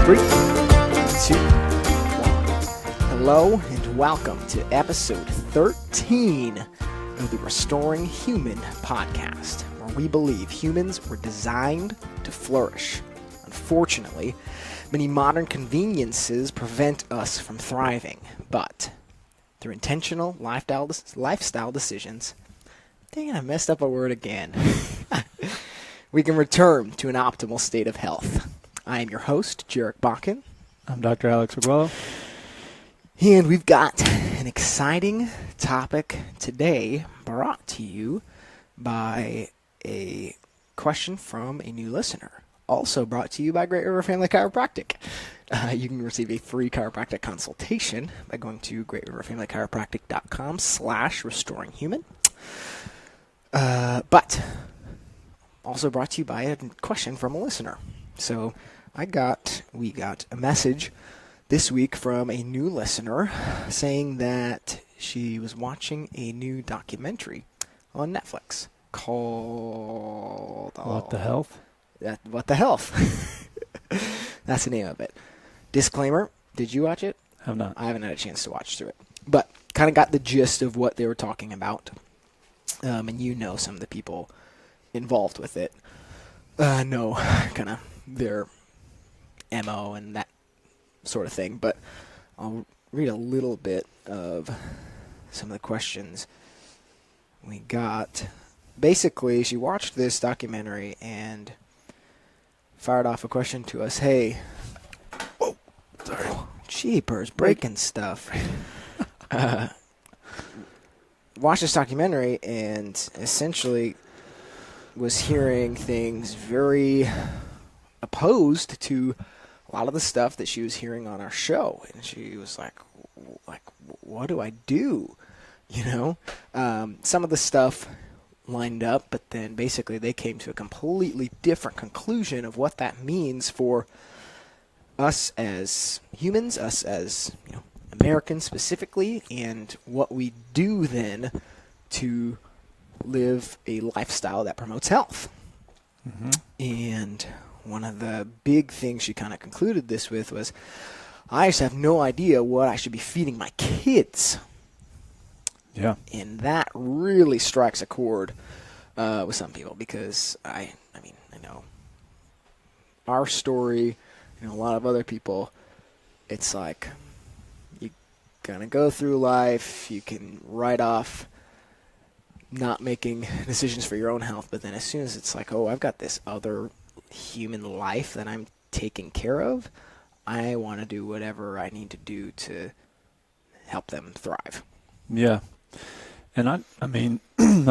3, 2, 1. Hello and welcome to episode 13 of the Restoring Human podcast, where we believe humans were designed to flourish. Unfortunately, many modern conveniences prevent us from thriving, but through intentional lifestyle decisions, dang it, I messed up a word again. We can return to an optimal state of health. I am your host, Jarek Bakken. I'm Dr. Alex Aguelo. And we've got an exciting topic today brought to you by a question from a new listener. Also brought to you by Great River Family Chiropractic. You can receive a free chiropractic consultation by going to greatriverfamilychiropractic.com/restoringhuman. But also brought to you by a question from a listener. So we got a message this week from a new listener saying that she was watching a new documentary on Netflix called What the Health? What the Health? That's the name of it. Disclaimer, did you watch it? Have not. I haven't had a chance to watch through it. But kind of got the gist of what they were talking about. And you know some of the people involved with it. Know kind of their MO and that sort of thing. But I'll read a little bit of some of the questions we got. Basically, she watched this documentary and fired off a question to us. Hey, whoa, sorry, jeepers, breaking stuff. Watched this documentary and essentially was hearing things very opposed to a lot of the stuff that she was hearing on our show. And she was like, what do I do? You know, some of the stuff lined up, but then basically they came to a completely different conclusion of what that means for us as humans, us as, Americans specifically, and what we do then to live a lifestyle that promotes health. Mm-hmm. And one of the big things she kind of concluded this with was, I just have no idea what I should be feeding my kids. Yeah. And that really strikes a chord with some people because I know our story, a lot of other people, it's like you kind of go through life, you can write off not making decisions for your own health, but then as soon as it's like, oh, I've got this other human life that I'm taking care of, I want to do whatever I need to do to help them thrive. Yeah. And I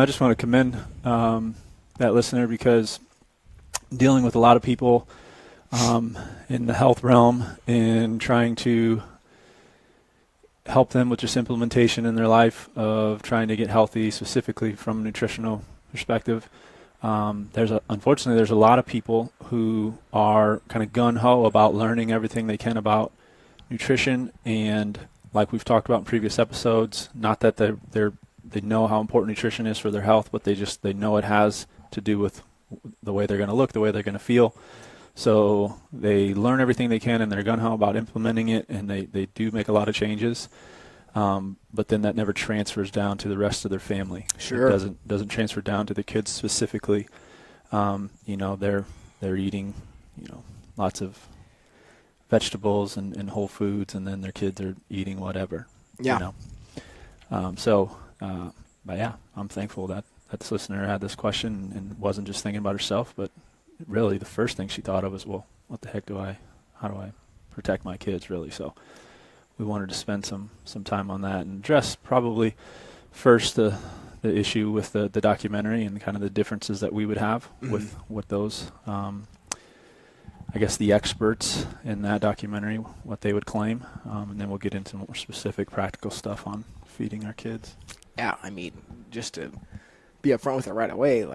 just want to commend that listener because dealing with a lot of people in the health realm and trying to help them with just implementation in their life of trying to get healthy, specifically from a nutritional perspective. Unfortunately, there's a lot of people who are kind of gung-ho about learning everything they can about nutrition, and like we've talked about in previous episodes, not that they know how important nutrition is for their health, but they know it has to do with the way they're going to look, the way they're going to feel. So they learn everything they can, and they're gung-ho about implementing it, and they do make a lot of changes. But then that never transfers down to the rest of their family. Sure. It doesn't transfer down to the kids specifically. They're eating, lots of vegetables and whole foods, and then their kids are eating whatever. Yeah. But yeah, I'm thankful that this listener had this question and wasn't just thinking about herself, but really the first thing she thought of was, well, how do I protect my kids, really? So we wanted to spend some time on that and address probably first the issue with the documentary and kind of the differences that we would have with those, I guess, the experts in that documentary, what they would claim, and then we'll get into more specific practical stuff on feeding our kids. Yeah, just to be upfront with it right away,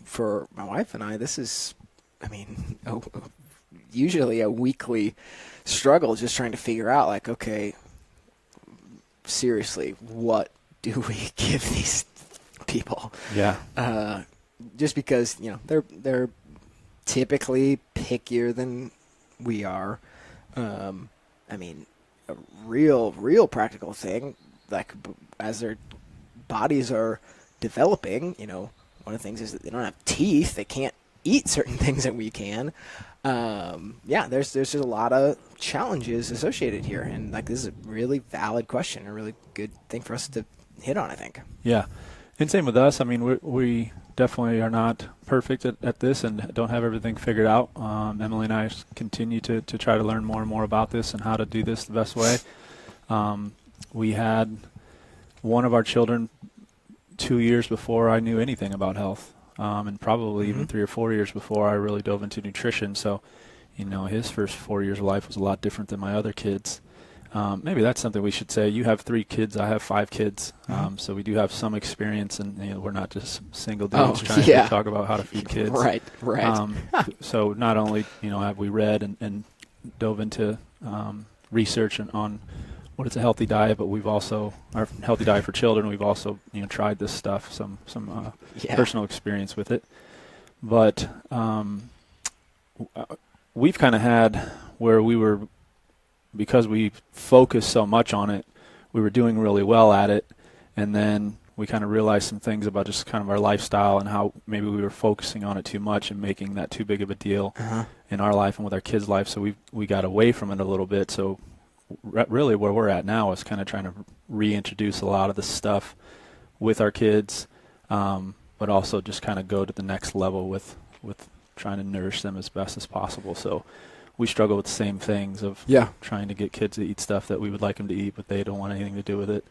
for my wife and I, this is, usually a weekly struggle just trying to figure out, okay, seriously, what do we give these people? Yeah. Just because, they're typically pickier than We are, I mean, a real practical thing. Like as their bodies are developing, one of the things is that they don't have teeth. They can't eat certain things that we can. There's just a lot of challenges associated here, and like this is a really valid question, a really good thing for us to hit on, I think. Yeah, and same with us. I mean, we definitely are not perfect at this and don't have everything figured out. Emily and I continue to try to learn more and more about this and how to do this the best way. We had one of our children 2 years before I knew anything about health, and probably even 3 or 4 years before I really dove into nutrition. So, his first 4 years of life was a lot different than my other kids. Maybe that's something we should say. You have 3 kids. I have 5 kids. So we do have some experience, and we're not just single dudes trying to talk about how to feed kids. Right. So not only have we read and dove into research on what is a healthy diet, but we've also our healthy diet for children. We've also tried this stuff, some personal experience with it. But we've kind of had where we were. Because we focused so much on it, we were doing really well at it, and then we kind of realized some things about just kind of our lifestyle and how maybe we were focusing on it too much and making that too big of a deal in our life and with our kids' life. So we got away from it a little bit. So really where we're at now is kind of trying to reintroduce a lot of the stuff with our kids, but also just kind of go to the next level with trying to nourish them as best as possible. So we struggle with the same things of trying to get kids to eat stuff that we would like them to eat, but they don't want anything to do with it.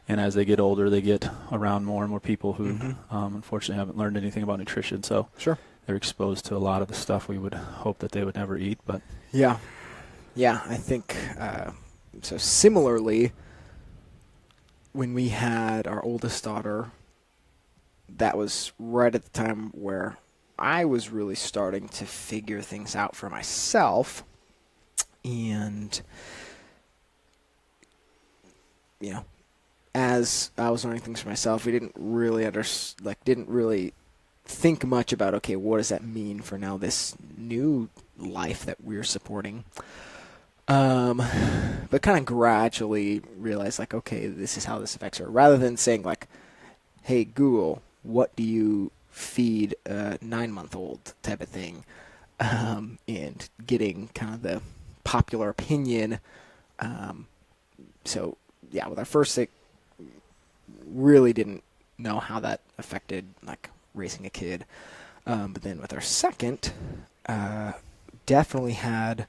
And as they get older, they get around more and more people who unfortunately haven't learned anything about nutrition. So they're exposed to a lot of the stuff we would hope that they would never eat. But yeah, I think so. Similarly, when we had our oldest daughter, that was right at the time where I was really starting to figure things out for myself, and as I was learning things for myself, we didn't really didn't really think much about what does that mean for now this new life that we're supporting. But kind of gradually realized this is how this affects her, rather than saying hey Google, what do you feed a 9-month-old type of thing, and getting kind of the popular opinion. With our first sick, really didn't know how that affected raising a kid. But then with our second, definitely had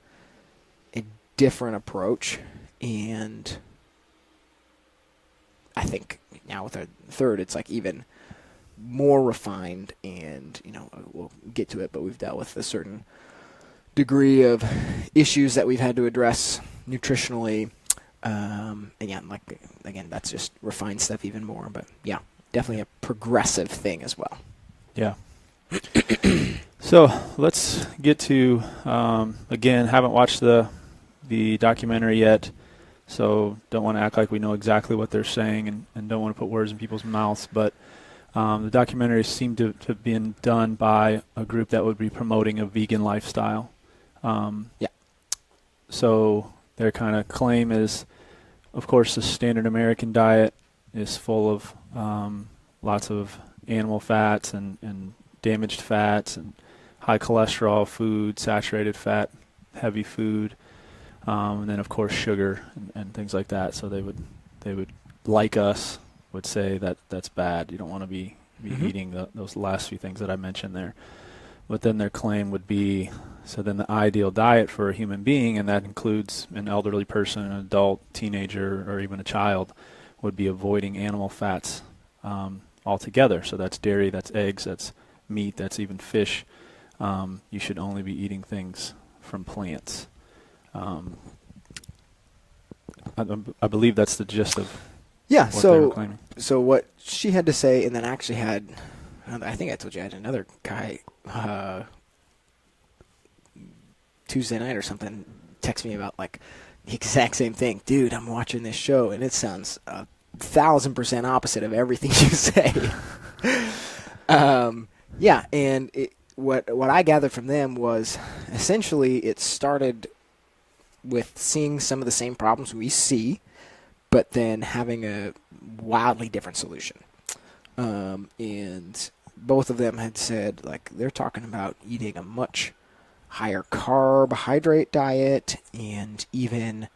a different approach, and I think now with our third, it's even more refined, and we'll get to it, but we've dealt with a certain degree of issues that we've had to address nutritionally, and again that's just refined stuff even more, but definitely a progressive thing as well. So let's get to again, haven't watched the documentary yet, so don't want to act like we know exactly what they're saying, and don't want to put words in people's mouths, but the documentary seemed to have been done by a group that would be promoting a vegan lifestyle. So their kind of claim is, of course, the standard American diet is full of lots of animal fats and damaged fats and high cholesterol food, saturated fat, heavy food, and then of course sugar and things like that. So they would like us would say that that's bad. You don't want to be eating those last few things that I mentioned there. But then their claim would be, so then the ideal diet for a human being, and that includes an elderly person, an adult, teenager, or even a child, would be avoiding animal fats altogether. So that's dairy, that's eggs, that's meat, that's even fish. You should only be eating things from plants. I believe that's the gist of so what she had to say, and then I actually had, I think I told you I had another guy Tuesday night or something text me about the exact same thing. Dude, I'm watching this show, and it sounds 1,000% opposite of everything you say. And what I gathered from them was essentially it started with seeing some of the same problems we see, but then having a wildly different solution. And both of them had said, like, they're talking about eating a much higher carbohydrate diet and even,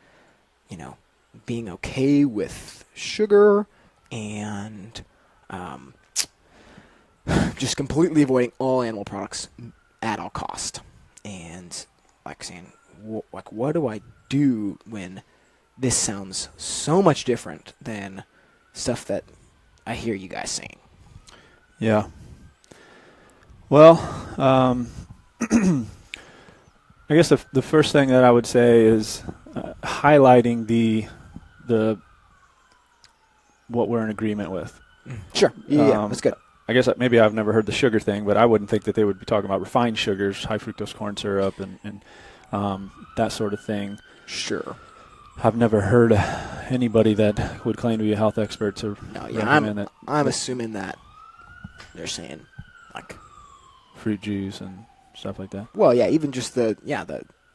being okay with sugar and just completely avoiding all animal products at all cost. And like saying, what do I do when this sounds so much different than stuff that I hear you guys saying? Yeah. Well, I guess the first thing that I would say is highlighting the what we're in agreement with. Sure. Yeah, that's good. I guess maybe I've never heard the sugar thing, but I wouldn't think that they would be talking about refined sugars, high fructose corn syrup, and that sort of thing. Sure. I've never heard anybody that would claim to be a health expert to recommend that. I'm assuming that they're saying, like, fruit juice and stuff like that. Well, yeah, even just the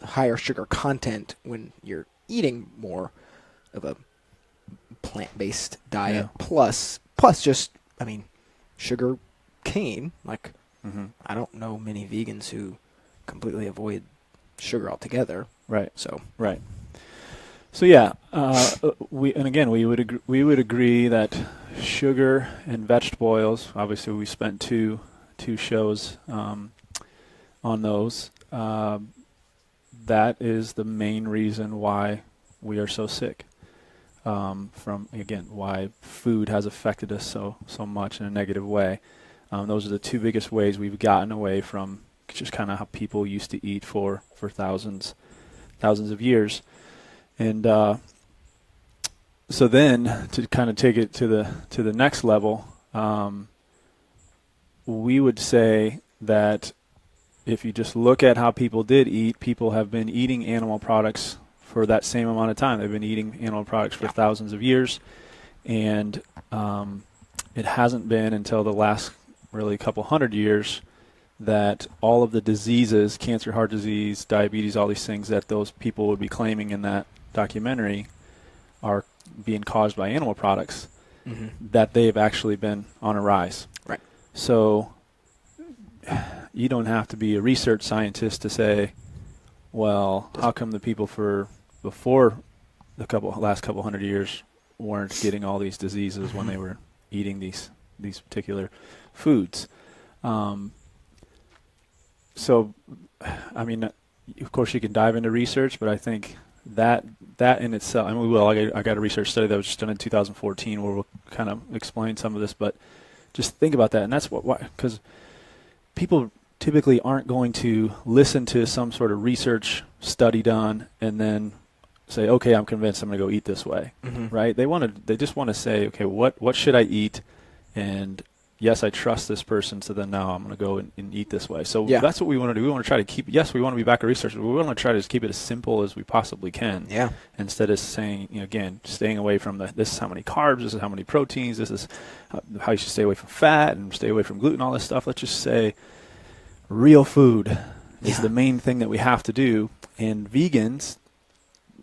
higher sugar content when you're eating more of a plant-based diet, plus just, sugar cane. Like, I don't know many vegans who completely avoid sugar altogether. Right. So right. So yeah, we would agree that sugar and vegetable oils. Obviously, we spent two shows on those. That is the main reason why we are so sick. Why food has affected us so much in a negative way. Those are the two biggest ways we've gotten away from just kind of how people used to eat for thousands of years. And so then to kind of take it to the next level, we would say that if you just look at how people did eat, people have been eating animal products for that same amount of time. They've been eating animal products for thousands of years, and it hasn't been until the last really couple hundred years that all of the diseases, cancer, heart disease, diabetes, all these things that those people would be claiming in that documentary are being caused by animal products, that they've actually been on a rise. Right. So you don't have to be a research scientist to say, well, how come the people before the last couple hundred years weren't getting all these diseases when they were eating these particular foods? So, of course, you can dive into research, but I think that in itself, and we will. I got a research study that was just done in 2014 where we'll kind of explain some of this, but just think about that. And that's because people typically aren't going to listen to some sort of research study done and then say, okay, I'm convinced I'm going to go eat this way, right? They just want to say, okay, what should I eat? And yes, I trust this person, so then now I'm going to go and eat this way. So that's what we want to do. We want to try to keep, yes, we want to be back at research, but we want to try to just keep it as simple as we possibly can. Yeah. Instead of saying, again, staying away from this is how many carbs, this is how many proteins, this is how you should stay away from fat and stay away from gluten, all this stuff. Let's just say real food is the main thing that we have to do. And vegans,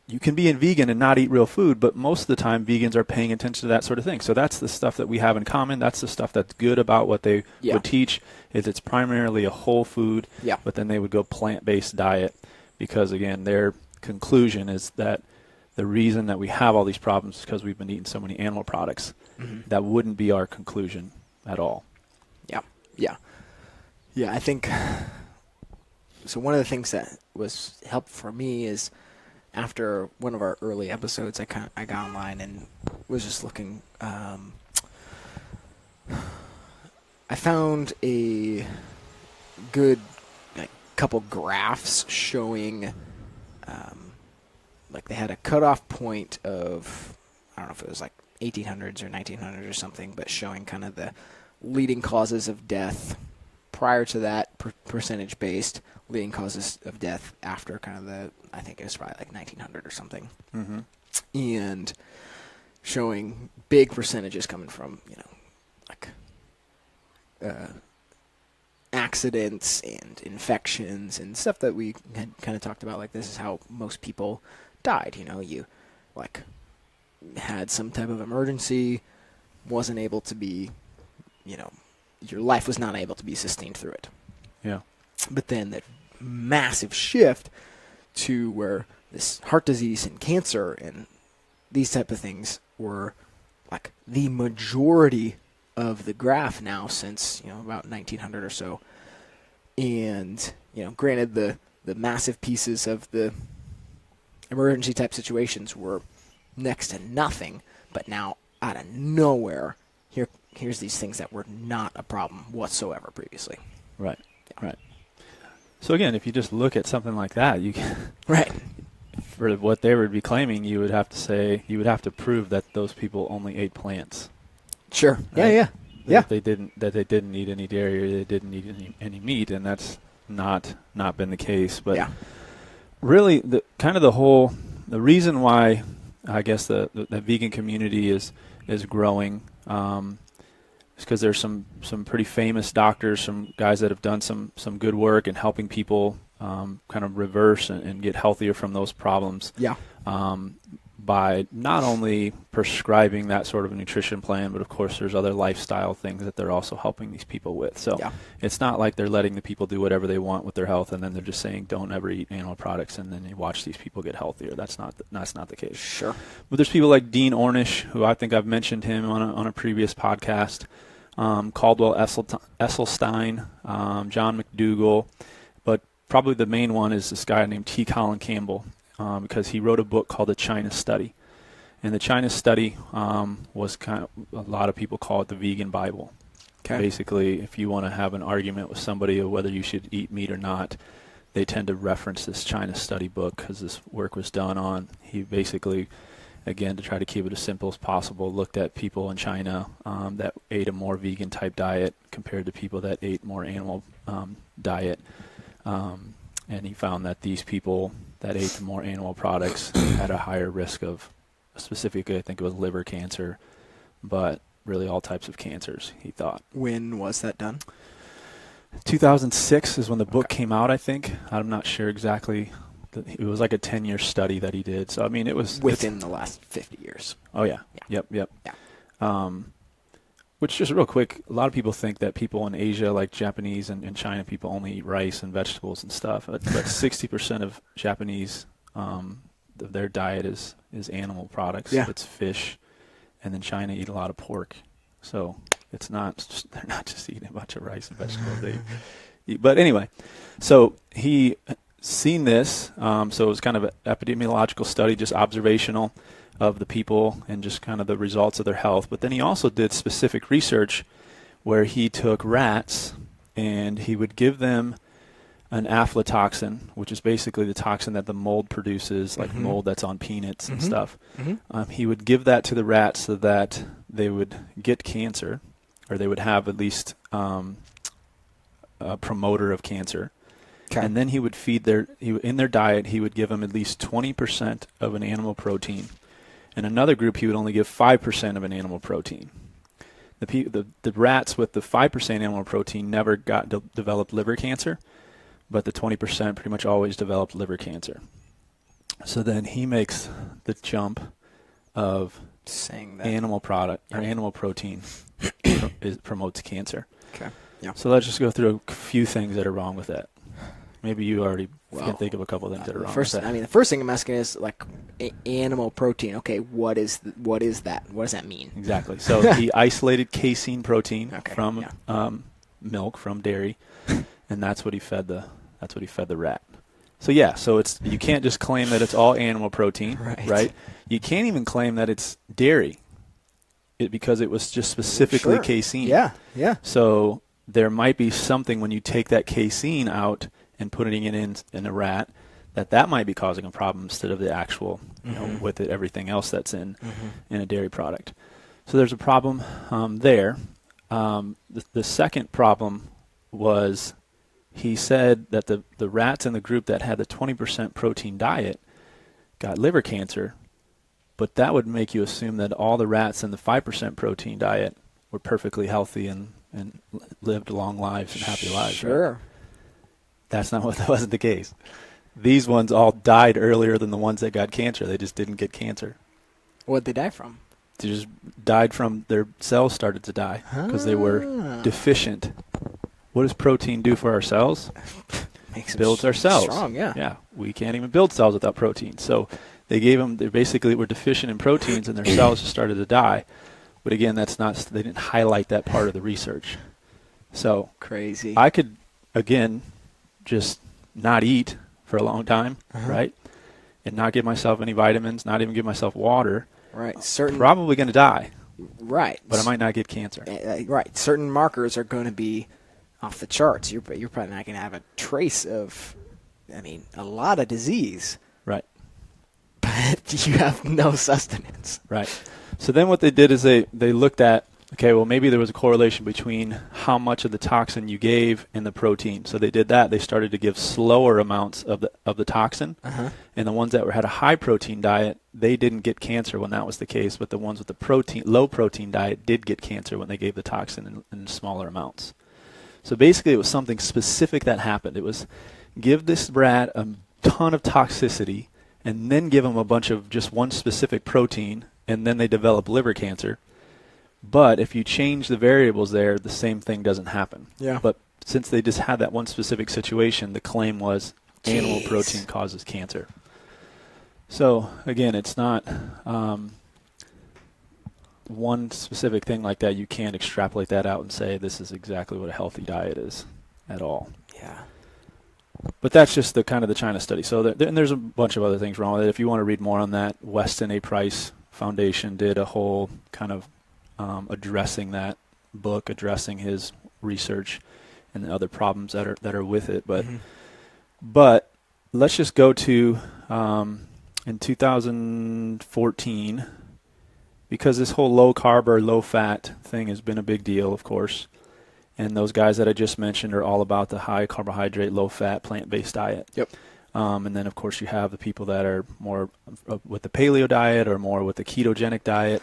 you can be a vegan and not eat real food, but most of the time vegans are paying attention to that sort of thing. So that's the stuff that we have in common. That's the stuff that's good about what they would teach, is it's primarily a whole food, but then they would go plant-based diet because, again, their conclusion is that the reason that we have all these problems is because we've been eating so many animal products. That wouldn't be our conclusion at all. Yeah, I think so. One of the things that was helpful for me is after one of our early episodes, I got online and was just looking. I found a good couple graphs showing, they had a cutoff point of, I don't know if it was 1800s or 1900s or something, but showing kind of the leading causes of death. Prior to that, percentage based leading causes of death after kind of I think it was probably 1900 or something, and showing big percentages coming from accidents and infections and stuff that we had kind of talked about. Like, this is how most people died. You know, you like had some type of emergency, wasn't able to be, you know, your life was not able to be sustained through it. Yeah. But then that massive shift to where this heart disease and cancer and these type of things were like the majority of the graph now since, you know, about 1900 or so. And, you know, granted the massive pieces of the emergency type situations were next to nothing, but now out of nowhere, here's these things that were not a problem whatsoever previously. Right. Right. So again, if you just look at something like that, you can, Right. for what they would be claiming, you would have to prove that those people only ate plants. Sure. Right? Yeah. That they didn't eat any dairy, or they didn't eat any meat, and that's not been the case. But yeah. really, the reason why I guess the vegan community is growing is because there's some pretty famous doctors, some guys that have done some good work in helping people kind of reverse and get healthier from those problems. Yeah. By not only prescribing that sort of a nutrition plan, but of course there's other lifestyle things that they're also helping these people with. So It's not like they're letting the people do whatever they want with their health, and then they're just saying don't ever eat animal products, and then you watch these people get healthier. That's not the case. Sure. But there's people like Dean Ornish, who I think I've mentioned him on a previous podcast, Caldwell Esselstyn, John McDougall, but probably the main one is this guy named T. Colin Campbell. Because he wrote a book called The China Study. And The China Study was kind of, a lot of people call it the vegan Bible. Okay. Basically, if you want to have an argument with somebody of whether you should eat meat or not, they tend to reference this China Study book because this work was done on. He basically, again, to try to keep it as simple as possible, looked at people in China that ate a more vegan type diet compared to people that ate more animal diet. And he found that these people that ate the more animal products had a higher risk of, specifically I think it was liver cancer, but really all types of cancers, he thought. When was that done? 2006 is when the book came out, I think. I'm not sure exactly. It was like a 10-year study that he did. So, I mean, it was... Within the last 50 years. Oh, yeah. Yep. Yeah. Which, just real quick, a lot of people think that people in Asia, like Japanese and China, people only eat rice and vegetables and stuff. But 60% of Japanese, their diet is animal products. Yeah. It's fish. And then China eat a lot of pork. So it's not, they're not just eating a bunch of rice and vegetables. But anyway, so he seen this. So it was kind of an epidemiological study, just observational of the people and just kind of the results of their health. But then he also did specific research where he took rats and he would give them an aflatoxin, which is basically the toxin that the mold produces, like mold that's on peanuts and stuff. He would give that to the rats so that they would get cancer, or they would have at least a promoter of cancer. Okay. And then he would feed in their diet, he would give them at least 20% of an animal protein. In another group, he would only give 5% of an animal protein. The rats with the 5% animal protein never developed liver cancer, but the 20% pretty much always developed liver cancer. So then he makes the jump of saying that animal product or animal protein promotes cancer. Okay. Yeah. So let's just go through a few things that are wrong with that. Maybe you already can think of a couple of things that are wrong with that. I mean, the first thing I'm asking is, like, animal protein. Okay, what is that? What does that mean? Exactly. So he isolated casein protein from milk, from dairy, and that's what he fed the rat. So so you can't just claim that it's all animal protein, right? You can't even claim that it's dairy, because it was just specifically casein. Yeah. So there might be something when you take that casein out and putting it in a rat, that might be causing a problem instead of the actual, with it, everything else that's in a dairy product. So there's a problem there. The second problem was he said that the rats in the group that had the 20% protein diet got liver cancer, but that would make you assume that all the rats in the 5% protein diet were perfectly healthy and and lived long lives and happy lives. Sure. Right? That wasn't the case. These ones all died earlier than the ones that got cancer. They just didn't get cancer. What'd they die from? They just died from their cells started to die because they were deficient. What does protein do for our cells? Builds our cells. Strong, yeah. Yeah, we can't even build cells without protein. So they basically were deficient in proteins and their cells just started to die. But again, they didn't highlight that part of the research. So crazy. I could, again, just not eat for a long time, right? And not give myself any vitamins, not even give myself water. Right. Probably going to die. Right. But I might not get cancer. Right. Certain markers are going to be off the charts. You're probably not going to have a trace of, a lot of disease. Right. But you have no sustenance. Right. So then what they did is they looked at, okay, well, maybe there was a correlation between how much of the toxin you gave and the protein. So they did that. They started to give slower amounts of the toxin. And the ones that had a high protein diet, they didn't get cancer when that was the case. But the ones with the low protein diet did get cancer when they gave the toxin in smaller amounts. So basically it was something specific that happened. It was give this rat a ton of toxicity and then give them a bunch of just one specific protein, and then they develop liver cancer. But if you change the variables there, the same thing doesn't happen. Yeah. But since they just had that one specific situation, the claim was animal protein causes cancer. So, again, it's not one specific thing like that. You can't extrapolate that out and say this is exactly what a healthy diet is at all. Yeah. But that's just the kind of the China study. So and there's a bunch of other things wrong with it. If you want to read more on that, Weston A. Price Foundation did a whole kind of addressing that book, addressing his research and the other problems that are with it. But let's just go to in 2014, because this whole low carb or low fat thing has been a big deal, of course. And those guys that I just mentioned are all about the high carbohydrate, low fat, plant-based diet. Yep. And then, of course, you have the people that are more with the paleo diet or more with the ketogenic diet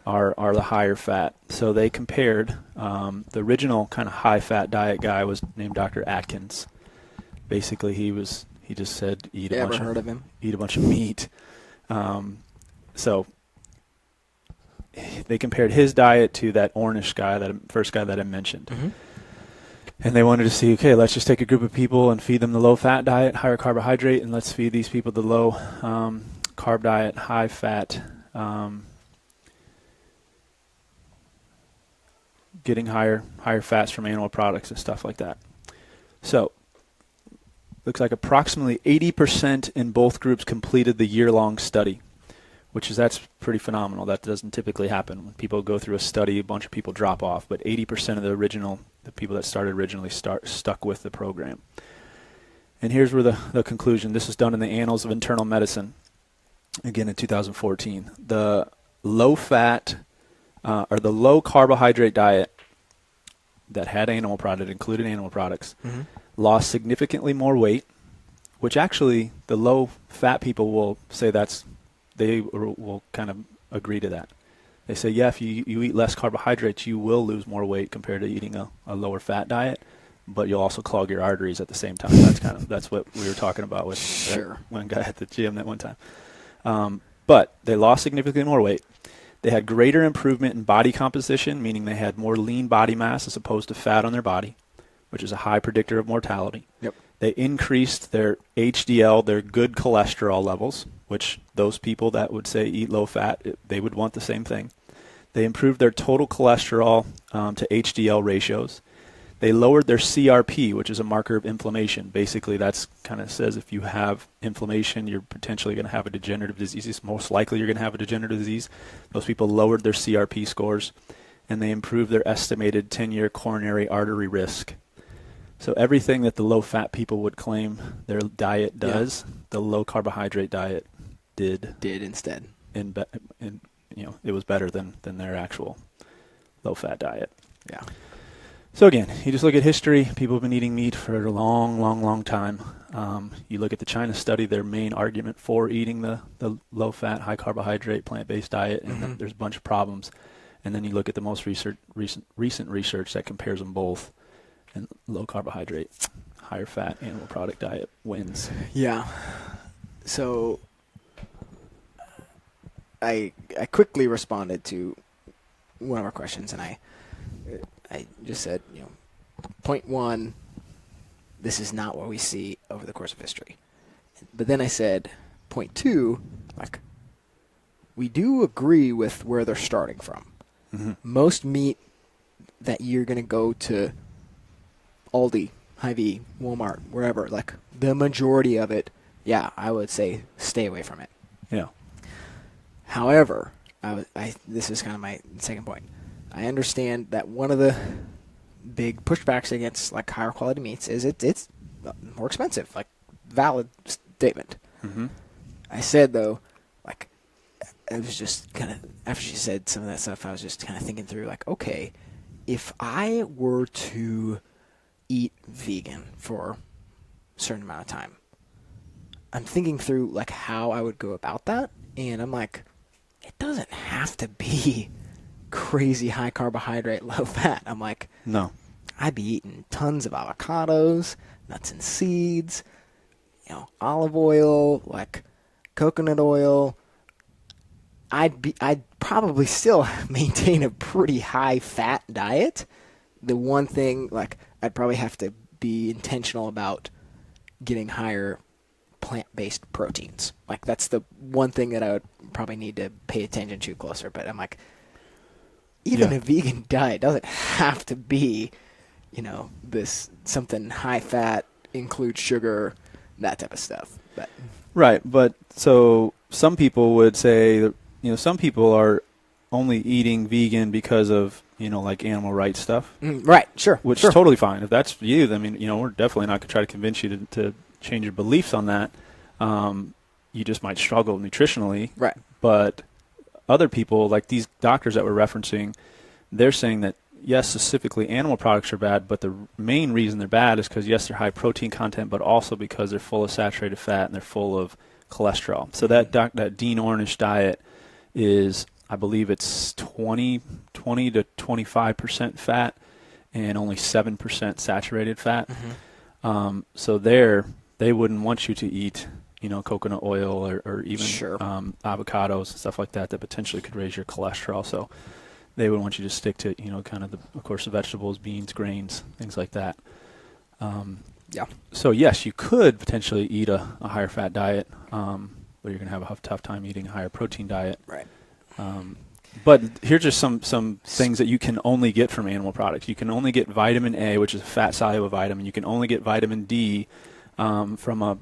are the higher fat. So they compared the original kind of high-fat diet guy was named Dr. Atkins. Basically, he just said eat a bunch of meat. So they compared his diet to that Ornish guy, that first guy that I mentioned. And they wanted to see, okay, let's just take a group of people and feed them the low-fat diet, higher carbohydrate, and let's feed these people the low carb diet, high-fat, getting higher fats from animal products and stuff like that. So looks like approximately 80% in both groups completed the year-long study, that's pretty phenomenal. That doesn't typically happen. When people go through a study, a bunch of people drop off, but 80% of the people that started originally stuck with the program. And here's where the conclusion. This is done in the Annals of Internal Medicine, again in 2014. The low-fat or the low-carbohydrate diet that had included animal products, lost significantly more weight, which actually the low-fat people will say they will kind of agree to that. They say, yeah, if you eat less carbohydrates, you will lose more weight compared to eating a lower fat diet, but you'll also clog your arteries at the same time. That's what we were talking about with one guy at the gym that one time. But they lost significantly more weight. They had greater improvement in body composition, meaning they had more lean body mass as opposed to fat on their body, which is a high predictor of mortality. Yep. They increased their HDL, their good cholesterol levels, which those people that would say eat low fat, they would want the same thing. They improved their total cholesterol to HDL ratios. They lowered their CRP, which is a marker of inflammation. Basically, that's kind of says if you have inflammation, you're potentially going to have a degenerative disease. It's most likely you're going to have a degenerative disease. Those people lowered their CRP scores, and they improved their estimated 10-year coronary artery risk. So everything that the low-fat people would claim their diet does, the low-carbohydrate diet did instead. And it was better than their actual low-fat diet. Yeah. So again, you just look at history. People have been eating meat for a long, long, long time. You look at the China study, their main argument for eating the low-fat, high-carbohydrate, plant-based diet, and there's a bunch of problems. and then you look at the most recent research that compares them both, and low carbohydrate, higher fat animal product diet wins. Yeah. So I quickly responded to one of our questions, and I just said, point one, this is not what we see over the course of history. But then I said, point two, like, we do agree with where they're starting from. Mm-hmm. Most meat that you're going to go to Aldi, Hy-Vee, Walmart, wherever, like, the majority of it, yeah, I would say stay away from it. Yeah. However, this is kind of my second point. I understand that one of the big pushbacks against, like, higher quality meats is it's more expensive. Like, valid statement. Mm-hmm. I said, though, like, I was just kind of, after she said some of that stuff, I was just kind of thinking through, like, okay, if I were to eat vegan for a certain amount of time, I'm thinking through, like, how I would go about that, and I'm like, it doesn't have to be crazy high carbohydrate, low fat. I'm like, No. I'd be eating tons of avocados, nuts and seeds, olive oil, like coconut oil. I'd probably still maintain a pretty high fat diet. The one thing, like, I'd probably have to be intentional about getting higher plant-based proteins. Like, that's the one thing that I would probably need to pay attention to closer. But I'm like, even a vegan diet doesn't have to be, this something high fat, include sugar, that type of stuff. But Right, but so some people would say that, some people are only eating vegan because of, like animal rights stuff. Right, sure. Which sure. is totally fine. If that's you, then, we're definitely not going to try to convince you to change your beliefs on that. You just might struggle nutritionally. Right. But other people, like these doctors that we're referencing, they're saying that, yes, specifically animal products are bad, but the main reason they're bad is because, yes, they're high protein content, but also because they're full of saturated fat and they're full of cholesterol. So that Dean Ornish diet is, I believe it's 20 to 25% fat and only 7% saturated fat. Mm-hmm. So they wouldn't want you to eat, coconut oil or even avocados and stuff like that potentially could raise your cholesterol. So they would want you to stick to, kind of of course, the vegetables, beans, grains, things like that. Yeah. So, yes, you could potentially eat a higher fat diet, but you're going to have a tough time eating a higher protein diet. Right. But here's just some things that you can only get from animal products. You can only get vitamin A, which is a fat-soluble vitamin. You can only get vitamin D from a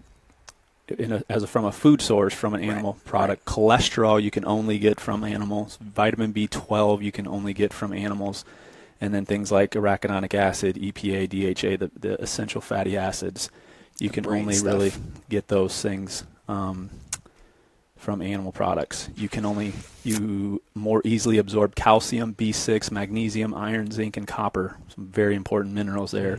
food source, from an animal product. Right. Cholesterol you can only get from animals. Vitamin B12 you can only get from animals. And then things like arachidonic acid, EPA, DHA, the essential fatty acids, you can only really get those things from animal products. You more easily absorb calcium, B6, magnesium, iron, zinc, and copper, some very important minerals there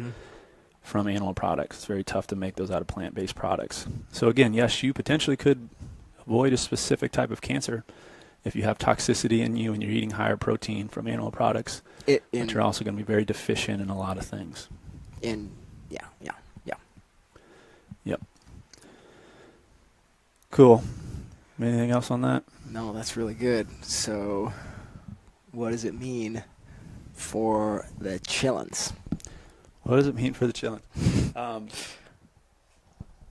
from animal products. It's very tough to make those out of plant-based products. So again, yes, you potentially could avoid a specific type of cancer if you have toxicity in you and you're eating higher protein from animal products, but you're also going to be very deficient in a lot of things. Yep. Cool. Anything else on that? No, that's really good. So what does it mean for the chillins? What does it mean for the chillin?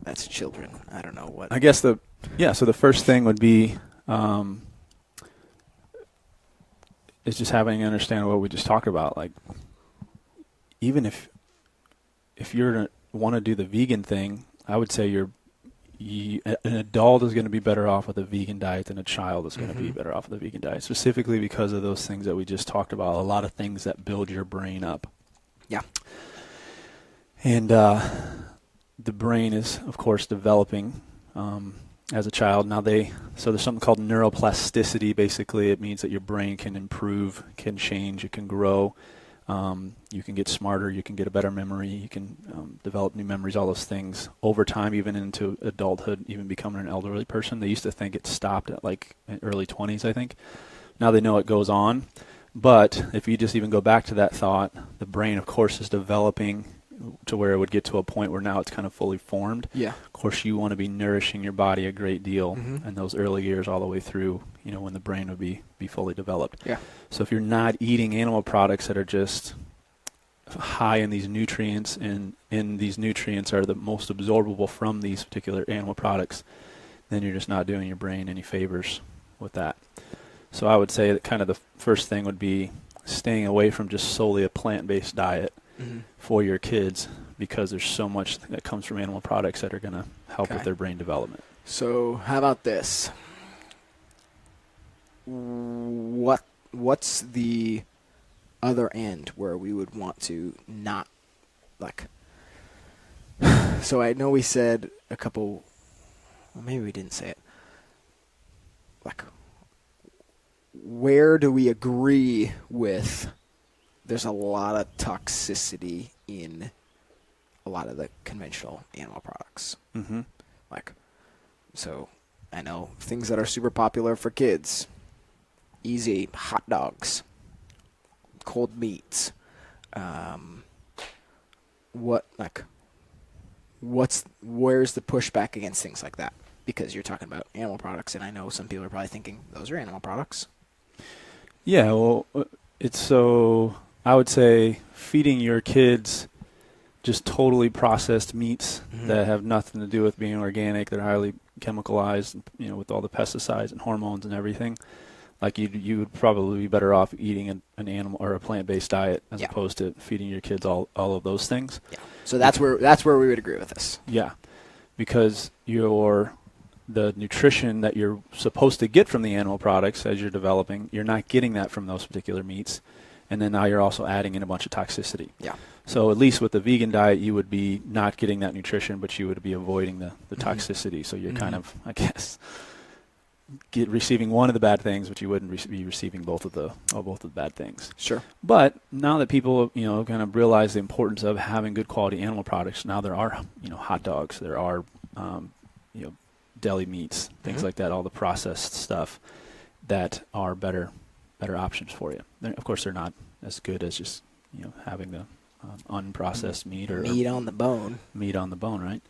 That's children. I don't know what. I guess so the first thing would be is just having to understand what we just talked about. Like, even if you're want to do the vegan thing, I would say an adult is going to be better off with a vegan diet than a child is going to be better off with a vegan diet, specifically because of those things that we just talked about, a lot of things that build your brain up. Yeah. And the brain is, of course, developing as a child. Now so there's something called neuroplasticity. Basically, it means that your brain can improve, can change, it can grow. You can get smarter, you can get a better memory, you can develop new memories, all those things over time, even into adulthood, even becoming an elderly person. They used to think it stopped at like early 20s, I think. Now they know it goes on. But if you just even go back to that thought, the brain, of course, is developing to where it would get to a point where now it's kind of fully formed. Yeah. Of course, you want to be nourishing your body a great deal Mm-hmm. in those early years all the way through, when the brain would be fully developed. Yeah. So if you're not eating animal products that are just high in these nutrients, and in these nutrients are the most absorbable from these particular animal products, then you're just not doing your brain any favors with that. So I would say that kind of the first thing would be staying away from just solely a plant-based diet Mm-hmm. for your kids, because there's so much that comes from animal products that are going to help Okay. with their brain development. So how about this? What's the other end where we would want to not, like, so I know we said a couple, well, maybe we didn't say it, like, where do we agree with there's a lot of toxicity in a lot of the conventional animal products? Mm-hmm. Like, so I know things that are super popular for kids: easy hot dogs, cold meats. Where's the pushback against things like that? Because you're talking about animal products, and I know some people are probably thinking those are animal products. Yeah, well, I would say feeding your kids just totally processed meats Mhm. that have nothing to do with being organic. They're highly chemicalized, with all the pesticides and hormones and everything. Like you would probably be better off eating an animal or a plant-based diet as Yeah. opposed to feeding your kids all of those things. Yeah. So that's where we would agree with this. Yeah, because the nutrition that you're supposed to get from the animal products as you're developing, you're not getting that from those particular meats. And then now you're also adding in a bunch of toxicity. Yeah. So at least with the vegan diet, you would be not getting that nutrition, but you would be avoiding the Mhm. toxicity. So you're kind Mhm. of, I guess, receiving one of the bad things, but you wouldn't be receiving both of the bad things. Sure. But now that people, kind of realize the importance of having good quality animal products, now there are, hot dogs, there are, deli meats, things Mhm. like that, all the processed stuff that are better options for you. Of course, they're not as good as just, having the unprocessed meat or Meat on the bone. meat on the bone, right?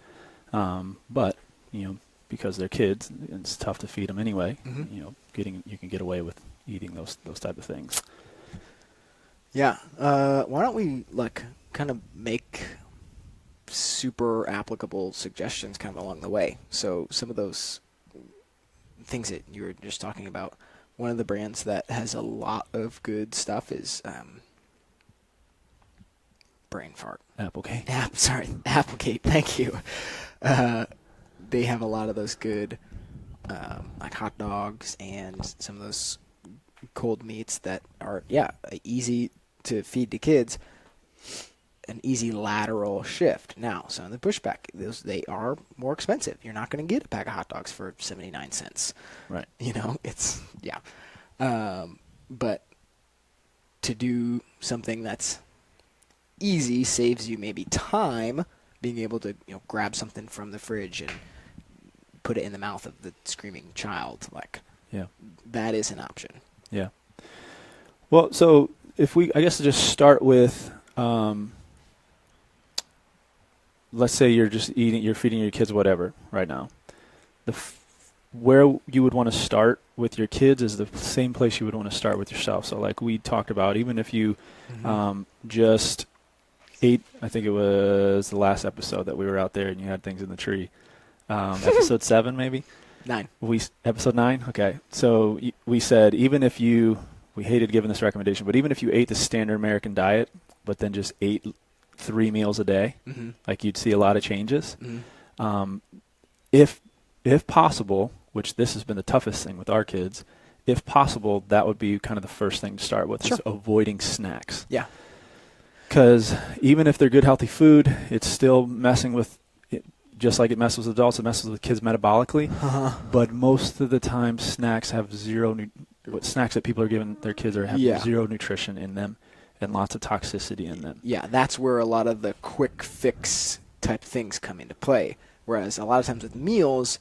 But, because they're kids, it's tough to feed them anyway. Mhm. You can get away with eating those type of things. Yeah. Why don't we kind of make super applicable suggestions kind of along the way? So some of those things that you were just talking about, one of the brands that has a lot of good stuff is brain fart. Applegate. Applegate. Thank you. They have a lot of those good like hot dogs and some of those cold meats that are easy to feed to kids, an easy lateral shift. Now, some of the pushback, they are more expensive. You're not going to get a pack of hot dogs for 79 cents. Right. It's but to do something that's easy saves you maybe time, being able to grab something from the fridge and put it in the mouth of the screaming child. Yeah. That is an option. Yeah. Well, so I guess just start with, let's say you're feeding your kids whatever right now. Where you would want to start with your kids is the same place you would want to start with yourself. So like we talked about, even if you just ate, I think it was the last episode that we were out there and you had things in the tree. Episode 7 maybe? 9. Episode 9? Okay. So we said we hated giving this recommendation, but even if you ate the standard American diet, but then just ate 3 meals a day, like you'd see a lot of changes. If possible, which this has been the toughest thing with our kids, if possible, that would be kind of the first thing to start with, is avoiding snacks. Yeah. Because even if they're good, healthy food, it's still messing with, just like it messes with adults, it messes with kids metabolically. But most of the time, snacks have snacks that people are giving their kids have zero nutrition in them and lots of toxicity in them. Yeah, that's where a lot of the quick fix type things come into play. Whereas a lot of times with meals,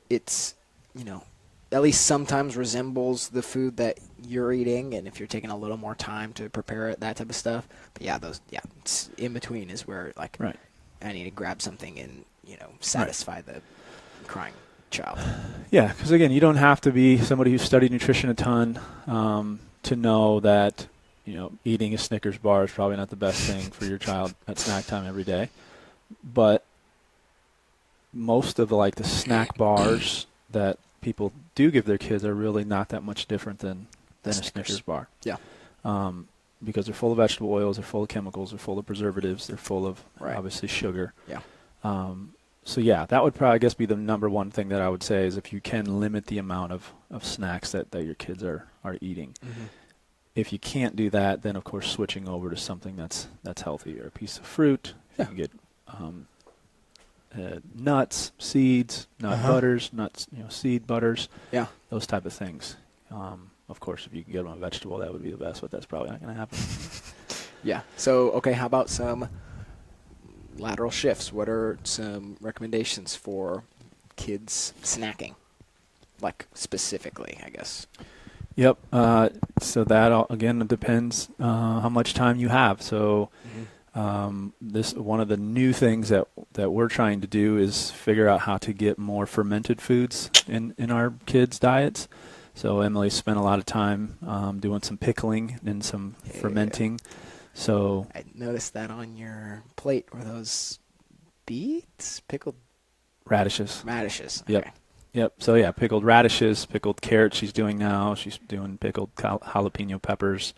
it's, at least sometimes resembles the food that you're eating, and if you're taking a little more time to prepare it, that type of stuff. But it's in between is where like Right. I need to grab something and satisfy the crying child. Yeah, because again, you don't have to be somebody who's studied nutrition a ton to know that eating a Snickers bar is probably not the best thing for your child at snack time every day. But most of the snack bars that people do give their kids are really not that much different than a Snickers bar. Yeah. Because they're full of vegetable oils, they're full of chemicals, they're full of preservatives, they're full of obviously sugar. Yeah. So yeah, that would probably, I guess, be the number one thing that I would say is if you can limit the amount of snacks that your kids are eating. Mm-hmm. If you can't do that, then of course switching over to something that's healthy, or a piece of fruit. You can get nuts, seeds, nut butters, nuts, seed butters. Yeah. Those type of things. Of course, if you can get them a vegetable, that would be the best, but that's probably not going to happen. Yeah. So, okay, how about some lateral shifts? What are some recommendations for kids snacking? Like, specifically, I guess. Yep. So that, again, depends how much time you have. So this one of the new things that we're trying to do is figure out how to get more fermented foods in our kids' diets. So Emily spent a lot of time doing some pickling and some fermenting. So I noticed that on your plate were those beets, pickled radishes. Radishes. Yep. Okay. Yep. So yeah, pickled radishes, pickled carrots. She's doing now. She's doing pickled jalapeno peppers.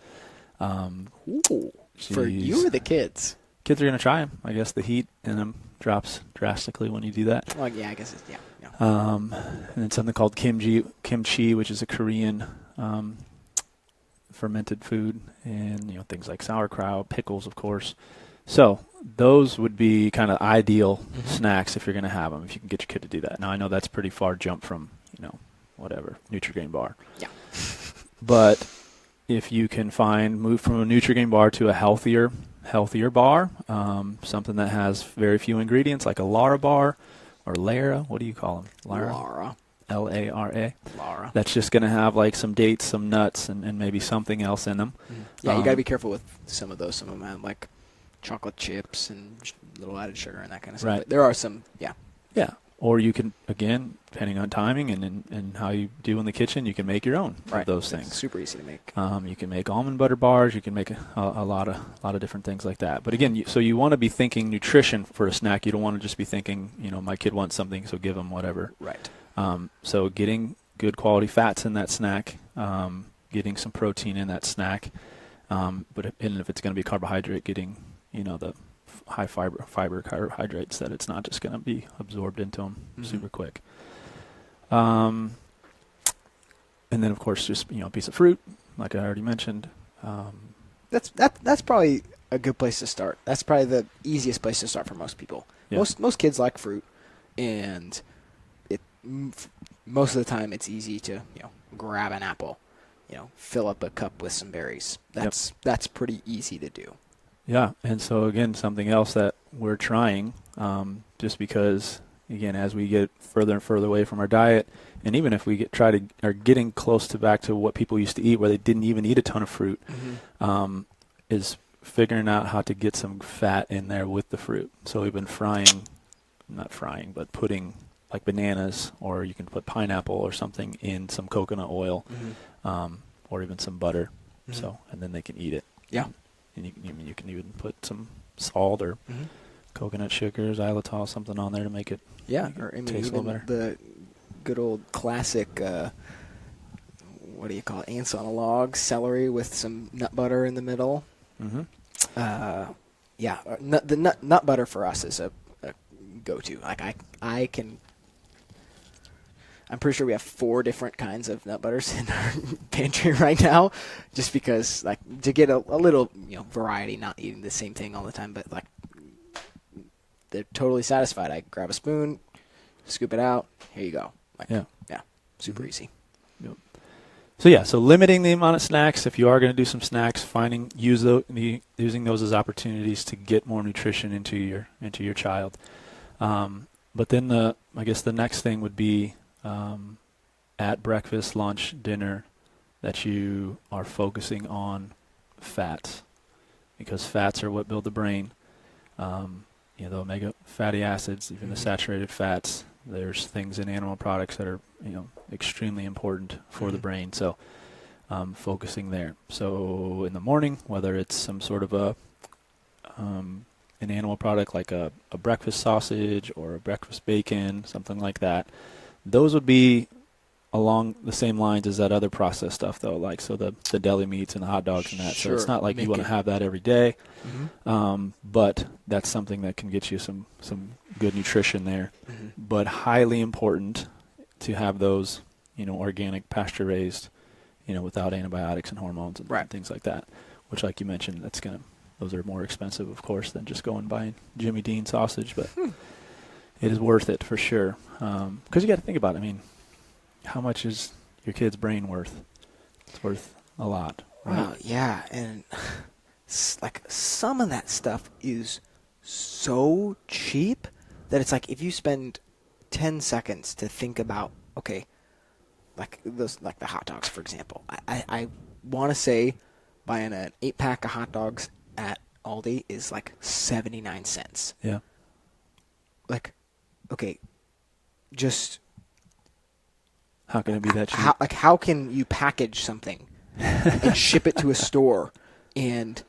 Ooh, for you or the kids? Kids are gonna try them. I guess the heat in them drops drastically when you do that. Well, yeah, I guess it's, yeah. And then something called kimchi, which is a Korean fermented food, and things like sauerkraut, pickles, of course. So those would be kind of ideal snacks if you're going to have them, if you can get your kid to do that. Now I know that's pretty far jump from whatever Nutri-Grain bar. Yeah. But if you can move from a Nutri-Grain bar to a healthier bar, something that has very few ingredients, like a Lara bar. Or Lara, what do you call them? Lara. Lara. Lara. That's just going to have some dates, some nuts, and maybe something else in them. Yeah, you got to be careful with some of those. Some of them have chocolate chips and little added sugar and that kind of stuff. Right. But there are some, yeah. Yeah. Or you can, again, depending on timing and how you do in the kitchen, you can make your own of those things. It's super easy to make. You can make almond butter bars. You can make a lot of different things like that. But again, so you want to be thinking nutrition for a snack. You don't want to just be thinking, my kid wants something, so give them whatever. Right. So getting good quality fats in that snack, getting some protein in that snack, but if it's going to be carbohydrate, getting the high fiber carbohydrates that it's not just going to be absorbed into them super quick. And then of course just a piece of fruit, like I already mentioned. That's probably a good place to start. That's probably the easiest place to start for most people. Yeah. Most kids like fruit, and most of the time it's easy to grab an apple, fill up a cup with some berries. That's pretty easy to do. Yeah, and so again, something else that we're trying, just because again, as we get further and further away from our diet, and even if we are getting close to back to what people used to eat, where they didn't even eat a ton of fruit, is figuring out how to get some fat in there with the fruit. So we've been but putting like bananas, or you can put pineapple or something in some coconut oil, or even some butter. So, and then they can eat it. Yeah. And you can even put some salt or coconut sugars, xylitol, something on there to make it taste a little better. The good old classic, what do you call it, ants on a log, celery with some nut butter in the middle. The nut butter for us is a go-to. Like I'm pretty sure we have 4 different kinds of nut butters in our pantry right now, just because to get a little variety, not eating the same thing all the time, but they're totally satisfied. I grab a spoon, scoop it out, here you go. Super easy. Yep. So limiting the amount of snacks. If you are going to do some snacks, using those as opportunities to get more nutrition into your child. But then I guess the next thing would be at breakfast, lunch, dinner, that you are focusing on fats, because fats are what build the brain. The omega fatty acids, even the saturated fats. There's things in animal products that are, extremely important for the brain. So, focusing there. So in the morning, whether it's some sort of an animal product like a breakfast sausage or a breakfast bacon, something like that, those would be along the same lines as that other processed stuff, though, like the deli meats and the hot dogs and that. Sure. So it's not like you want to have that every day, Mm-hmm. but that's something that can get you some good nutrition there. Mm-hmm. But highly important to have those, organic, pasture-raised, without antibiotics and hormones and Right. things like that, which, like you mentioned, those are more expensive, of course, than just going buying Jimmy Dean sausage, but it is worth it for sure. Because you got to think about it. I mean, how much is your kid's brain worth? It's worth a lot. Right? Wow, yeah, and like some of that stuff is so cheap that it's like if you spend 10 seconds to think about, okay, like those, like the hot dogs, for example. I want to say buying an 8-pack of hot dogs at Aldi is like 79 cents. Yeah. Like, okay, just How can it be that cheap? how can you package something and ship it to a store, and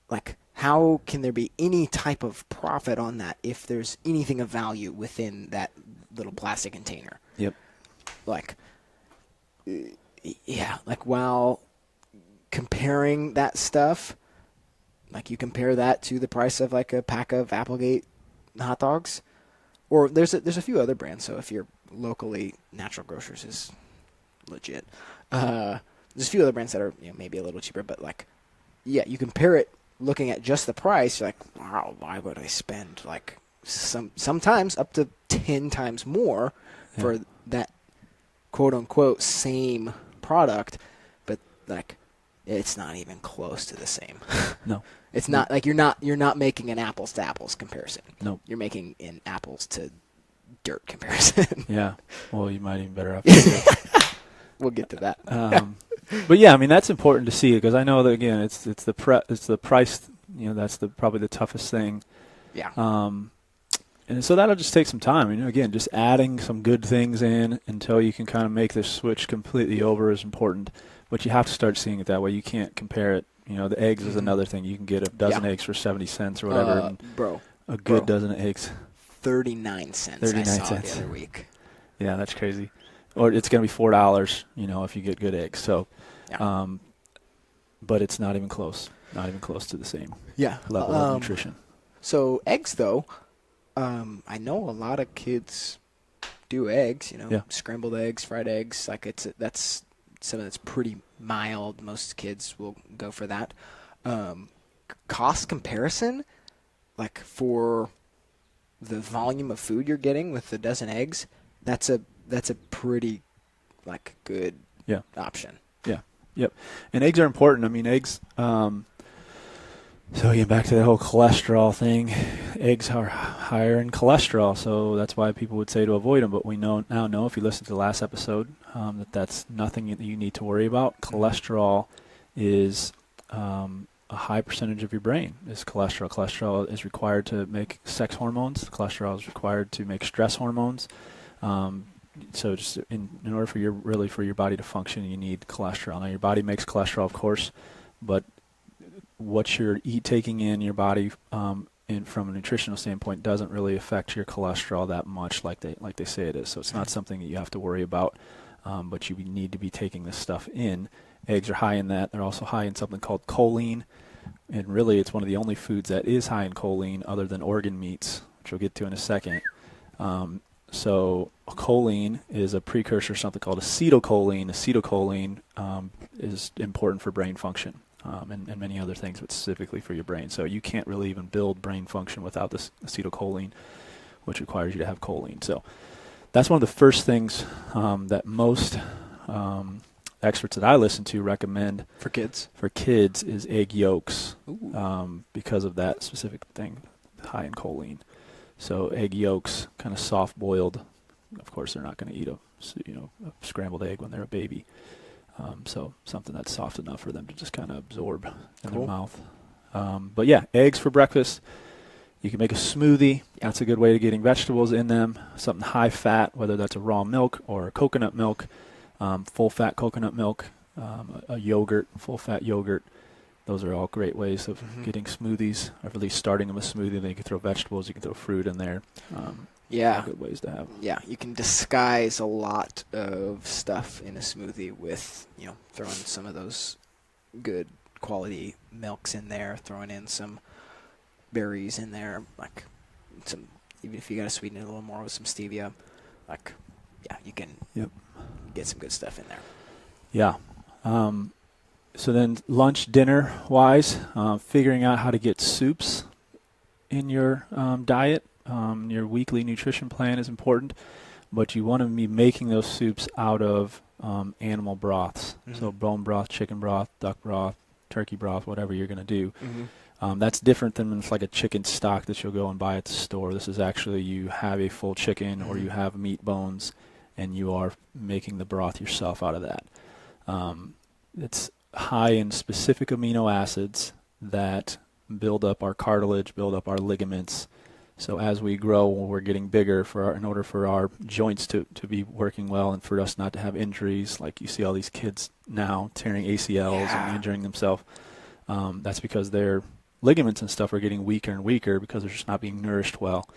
like how can there be any type of profit on that if there's anything of value within that little plastic container? Yep. Like, yeah, like while comparing that stuff, like you compare that to the price of like a pack of Applegate hot dogs, or there's a few other brands. So if you're locally, Natural Grocers is legit. There's a few other brands that are maybe a little cheaper, but like, yeah, you compare it looking at just the price. You're like, wow, why would I spend like sometimes up to 10 times more for that quote unquote same product, but like it's not even close to the same. No. It's not like you're not making an apples to apples comparison. No. You're making an apples to dirt comparison. Yeah. Well, you might even better off. We'll get to that. But yeah, I mean that's important to see, because I know that again, it's the price. That's probably the toughest thing. Yeah. And so that'll just take some time. Again, just adding some good things in until you can kind of make this switch completely over is important. But you have to start seeing it that way. You can't compare it. The eggs is another thing. You can get a dozen eggs for 70 cents or whatever. And bro. a good dozen of eggs. 39 cents. 39 I saw cents. the other week. Yeah, that's crazy. Or it's going to be $4, if you get good eggs. So, Yeah. But it's not even close. Not even close to the same Yeah. level of nutrition. So eggs, though, I know a lot of kids do eggs. Yeah. Scrambled eggs, fried eggs. Like that's something that's pretty mild. Most kids will go for that. Cost comparison, like for the volume of food you're getting with the dozen eggs, that's a pretty like good option. Yeah. Yep. And eggs are important. I mean, eggs. So again, back to the whole cholesterol thing. Eggs are higher in cholesterol, so that's why people would say to avoid them. But we now know, if you listen to the last episode, that's nothing that you need to worry about. Cholesterol is a high percentage of your brain is cholesterol. Cholesterol is required to make sex hormones. Cholesterol is required to make stress hormones. So just in order for your body to function, you need cholesterol. Now your body makes cholesterol, of course, but what you're taking in your body from a nutritional standpoint doesn't really affect your cholesterol that much like they say it is. So it's not something that you have to worry about, but you need to be taking this stuff in. Eggs are high in that. They're also high in something called choline, and really it's one of the only foods that is high in choline other than organ meats, which we'll get to in a second. So choline is a precursor to something called acetylcholine. Acetylcholine is important for brain function. And many other things, but specifically for your brain. So you can't really even build brain function without this acetylcholine, which requires you to have choline. So that's one of the first things that most experts that I listen to recommend For kids? For kids is egg yolks, because of that specific thing, high in choline. So egg yolks, kind of soft-boiled. Of course, they're not going to eat a scrambled egg when they're a baby. So something that's soft enough for them to just kind of absorb in their mouth. But yeah, eggs for breakfast. You can make a smoothie. That's a good way of getting vegetables in them. Something high fat, whether that's a raw milk or coconut milk, full fat coconut milk, a yogurt, full fat yogurt. Those are all great ways of getting smoothies, or at least starting them with smoothie. Then you can throw vegetables, you can throw fruit in there. Good ways to have. Yeah, you can disguise a lot of stuff in a smoothie with, throwing some of those good quality milks in there, throwing in some berries in there, like some, even if you got to sweeten it a little more with some stevia, you can get some good stuff in there. Yeah. So then lunch, dinner wise, figuring out how to get soups in your diet. Your weekly nutrition plan is important, but you want to be making those soups out of animal broths. So bone broth, chicken broth, duck broth, turkey broth, whatever you're going to do. That's different than it's like a chicken stock that you'll go and buy at the store. This is actually you have a full chicken or you have meat bones, and you are making the broth yourself out of that. It's high in specific amino acids that build up our cartilage, build up our ligaments. So as we grow, we're getting bigger in order for our joints to be working well and for us not to have injuries. Like you see all these kids now tearing ACLs and injuring themselves. That's because their ligaments and stuff are getting weaker and weaker because they're just not being nourished well.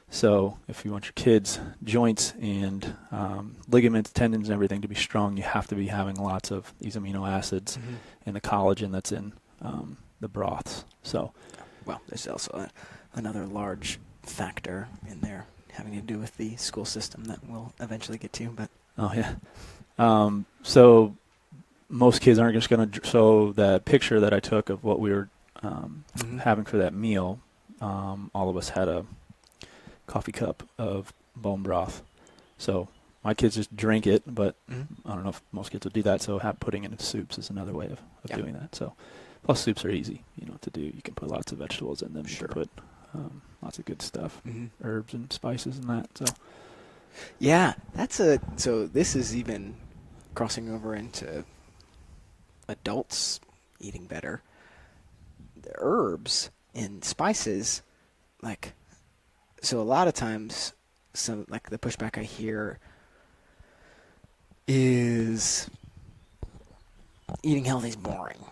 So if you want your kids' joints and ligaments, tendons, and everything to be strong, you have to be having lots of these amino acids and the collagen that's in the broths. So, well, there's also another large factor in there having to do with the school system that we'll eventually get to. But so most kids aren't just going to. So the picture that I took of what we were having for that meal, all of us had a coffee cup of bone broth. So my kids just drink it, but I don't know if most kids would do that. So putting it in soups is another way of doing that. So plus soups are easy, to do. You can put lots of vegetables in them. You can put lots of good stuff, herbs and spices and that. So yeah, so this is even crossing over into adults eating better. The herbs and spices, so a lot of times, the pushback I hear is eating healthy is boring.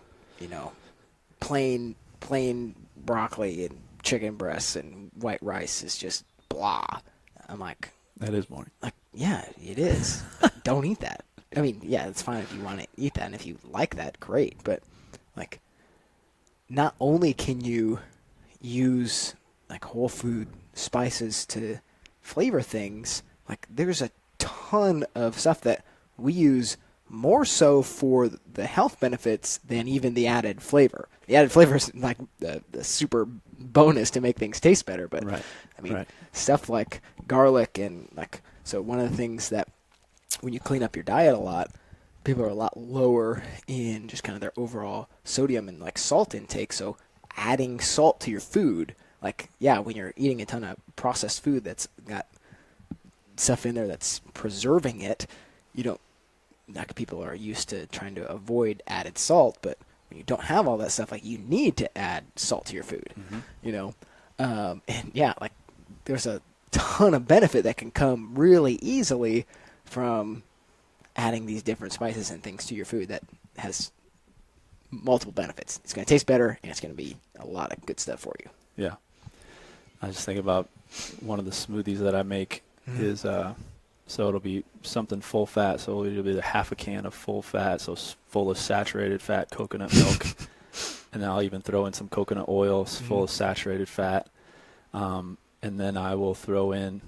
Plain broccoli and chicken breasts and white rice is just blah. I'm like, that is boring. Yeah, it is. Don't eat that. I mean, yeah, it's fine if you want to eat that, and if you like that, great. But not only can you use whole food spices to flavor things, there's a ton of stuff that we use more so for the health benefits than even the added flavor. The added flavor is the super bonus to make things taste better. But stuff like garlic and so one of the things that when you clean up your diet a lot, people are a lot lower in just kind of their overall sodium and salt intake. So adding salt to your food, when you're eating a ton of processed food that's got stuff in there that's preserving it, you don't, people are used to trying to avoid added salt, but when you don't have all that stuff, you need to add salt to your food, there's a ton of benefit that can come really easily from adding these different spices and things to your food that has multiple benefits. It's going to taste better, and it's going to be a lot of good stuff for you. Yeah. I just think about one of the smoothies that I make is, so it'll be something full fat. So it'll be half a can of full fat, so full of saturated fat coconut milk. And then I'll even throw in some coconut oil full of saturated fat. And then I will throw in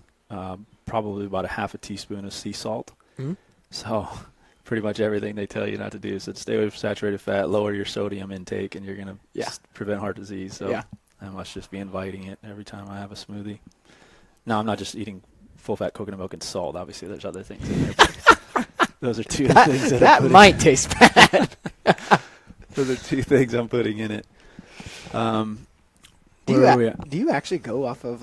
probably about a half a teaspoon of sea salt. So pretty much everything they tell you not to do is stay away from saturated fat, lower your sodium intake, and you're going to prevent heart disease. So I must just be inviting it every time I have a smoothie. Now, I'm not just eating full-fat coconut milk and salt. Obviously, there's other things in there. Those are two things that might taste bad. Those are two things I'm putting in it. Do you actually go off of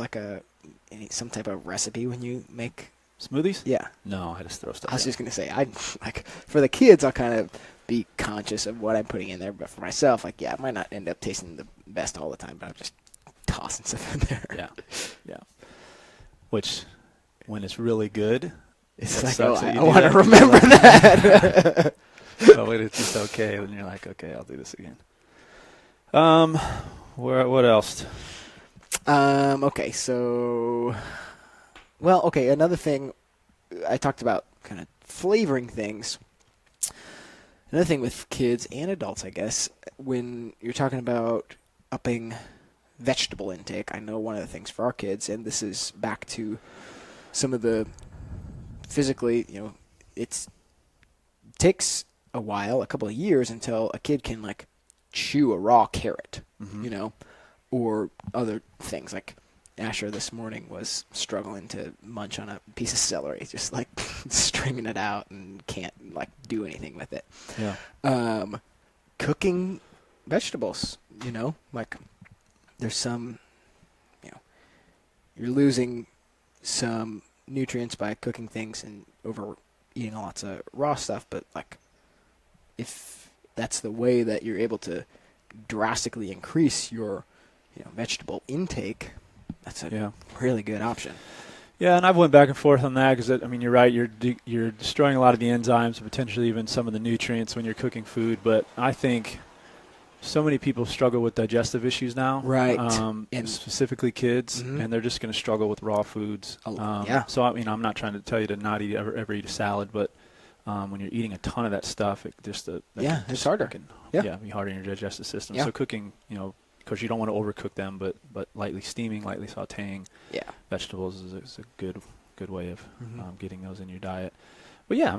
some type of recipe when you make Smoothies? Yeah. No, I just throw stuff I was in. just gonna say, I like for the kids, I'll kind of be conscious of what I'm putting in there, but for myself, like, yeah, it might not end up tasting the best all the time, but I'm just tossing stuff in there. Yeah, yeah. Which, when it's really good, It's that like, sucks oh, that I you do want to that. remember that. Oh, when it's just okay, then you're like, okay, I'll do this again. What else? Okay, so, well, okay, another thing I talked about, kind of flavoring things. Another thing with kids and adults, I guess, when you're talking about upping vegetable intake, I know one of the things for our kids, and this is back to some of the physically, it takes a while, a couple of years, until a kid can, like, chew a raw carrot, or other things. Like Asher this morning was struggling to munch on a piece of celery, just like stringing it out and can't like do anything with it. Yeah. Cooking vegetables, like there's some, you're losing some nutrients by cooking things and over eating lots of raw stuff, but like if that's the way that you're able to drastically increase your vegetable intake, that's a really good option. Yeah, and I've went back and forth on that because, you're right. You're destroying a lot of the enzymes, potentially even some of the nutrients when you're cooking food. But I think so many people struggle with digestive issues now. Right. And specifically kids, and they're just going to struggle with raw foods. Yeah. So, I'm not trying to tell you to not ever eat a salad, but when you're eating a ton of that stuff, it's harder. Be harder on your digestive system. Yeah. So cooking, of course, you don't want to overcook them, but lightly steaming, lightly sautéing vegetables is a good way of getting those in your diet. But yeah,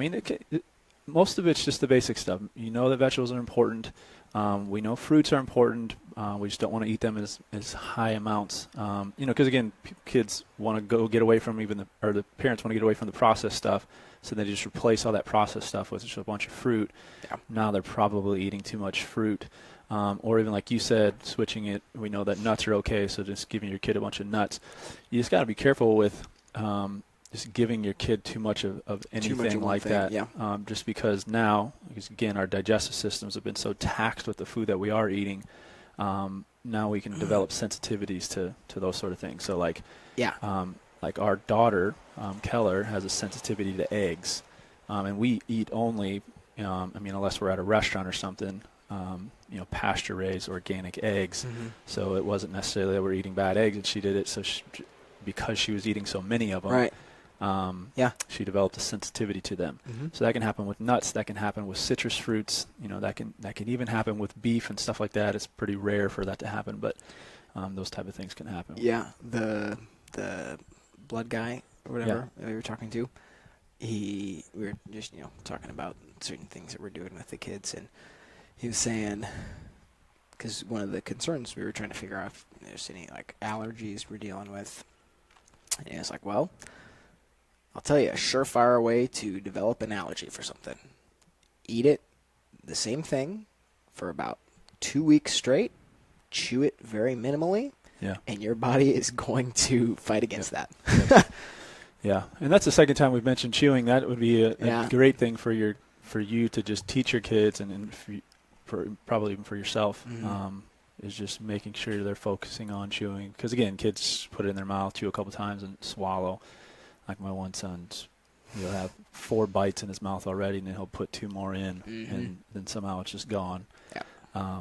most of it's just the basic stuff. You know that vegetables are important. We know fruits are important. We just don't want to eat them as high amounts. Because again, kids want to go get away from the parents want to get away from the processed stuff. So they just replace all that processed stuff with just a bunch of fruit. Yeah. Now they're probably eating too much fruit. Or even like you said, switching it. We know that nuts are okay, so just giving your kid a bunch of nuts. You just got to be careful with just giving your kid too much of anything like that. Yeah. Just because now, again, our digestive systems have been so taxed with the food that we are eating. Now we can develop sensitivities to those sort of things. So like our daughter, Keller, has a sensitivity to eggs. And we eat only, unless we're at a restaurant or something, pasture-raised organic eggs. So it wasn't necessarily that we're eating bad eggs, and she did it because she was eating so many of them. Right. She developed a sensitivity to them. So that can happen with nuts. That can happen with citrus fruits. That can even happen with beef and stuff like that. It's pretty rare for that to happen, but those type of things can happen. Yeah. The blood guy or whatever that we were talking to, we were just talking about certain things that we're doing with the kids, and he was saying, because one of the concerns we were trying to figure out if there's any like allergies we're dealing with, and he was like, well, I'll tell you a surefire way to develop an allergy for something. Eat it, the same thing, for about 2 weeks straight, chew it very minimally, and your body is going to fight against that. Yeah, and that's the second time we've mentioned chewing. That would be a great thing for you to just teach your kids, and probably even for yourself, is just making sure they're focusing on chewing. Because again, kids put it in their mouth, chew a couple times, and swallow. Like my one son's, he'll have 4 bites in his mouth already, and then he'll put 2 more in, and then somehow it's just gone. Yeah.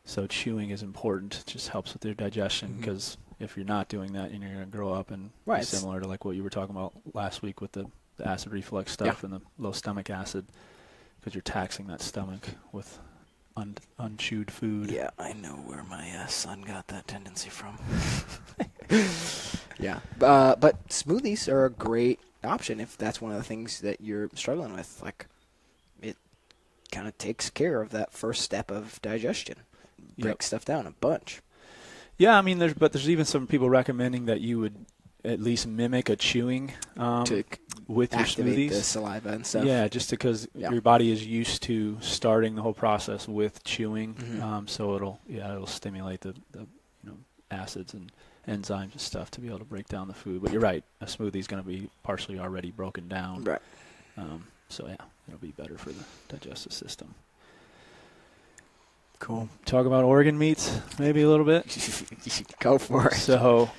So chewing is important. It just helps with their digestion, because if you're not doing that, and you're going to grow up and be similar to like what you were talking about last week with the acid reflux stuff and the low stomach acid, because you're taxing that stomach with unchewed food. Yeah, I know where my son got that tendency from. Yeah. But smoothies are a great option if that's one of the things that you're struggling with. Like, it kind of takes care of that first step of digestion. Breaks stuff down a bunch. Yeah, there's even some people recommending that you would at least mimic a chewing to with your activate smoothies. The saliva and stuff. Yeah, just because your body is used to starting the whole process with chewing, so it'll stimulate the acids and enzymes and stuff to be able to break down the food. But you're right, a smoothie is going to be partially already broken down. Right. So yeah, it'll be better for the digestive system. Cool. Talk about organ meats maybe a little bit. Go for it. So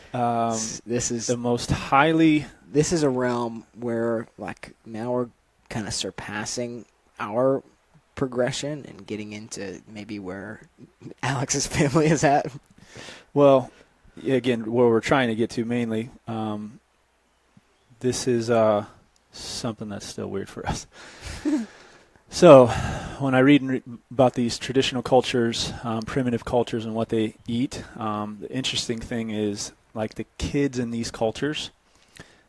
this is the most highly. This is a realm where like now we're kind of surpassing our progression and getting into maybe where Alex's family is at. Well, again, where we're trying to get to mainly, this is something that's still weird for us. So when I read about these traditional cultures, primitive cultures, and what they eat, the interesting thing is, like the kids in these cultures,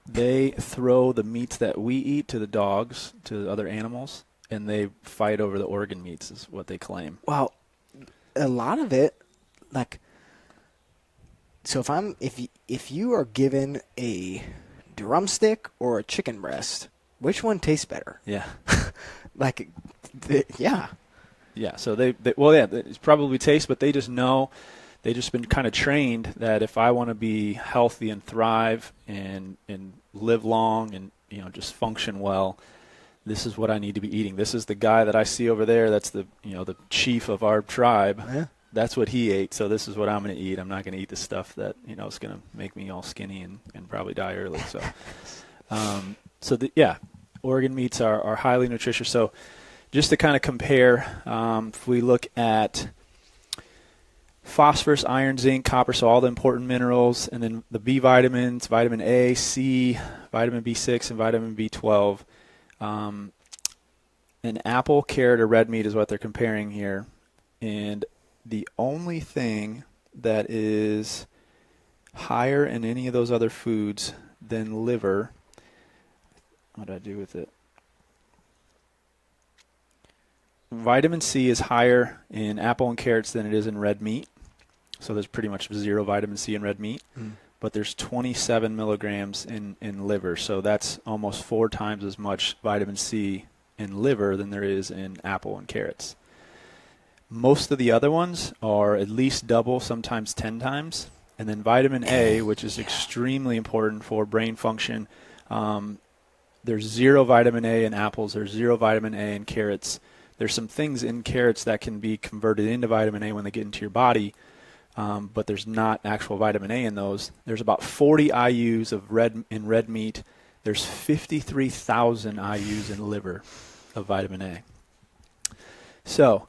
they throw the meats that we eat to the dogs, to the other animals, and they fight over the organ meats is what they claim. Well, a lot of it, like, so if you are given a drumstick or a chicken breast, which one tastes better? Yeah. Like, yeah. Yeah, so it's probably taste, but they just know, they just been kind of trained that if I want to be healthy and thrive and live long and, just function well, this is what I need to be eating. This is the guy that I see over there, that's the chief of our tribe. Yeah. That's what he ate, so this is what I'm going to eat. I'm not going to eat the stuff that, is going to make me all skinny and probably die early. So, organ meats are highly nutritious. So just to kind of compare, if we look at phosphorus, iron, zinc, copper, so all the important minerals, and then the B vitamins, vitamin A, C, vitamin B6, and vitamin B12. An apple, carrot, or red meat is what they're comparing here. And the only thing that is higher in any of those other foods than liver, what did I do with it? Vitamin C is higher in apple and carrots than it is in red meat. So there's pretty much zero vitamin C in red meat. But there's 27 milligrams in liver. So that's almost 4 times as much vitamin C in liver than there is in apple and carrots. Most of the other ones are at least double, sometimes 10 times. And then vitamin A, which is extremely important for brain function, there's zero vitamin A in apples. There's zero vitamin A in carrots. There's some things in carrots that can be converted into vitamin A when they get into your body, but there's not actual vitamin A in those. There's about 40 IUs of red meat. There's 53,000 IUs in liver of vitamin A. So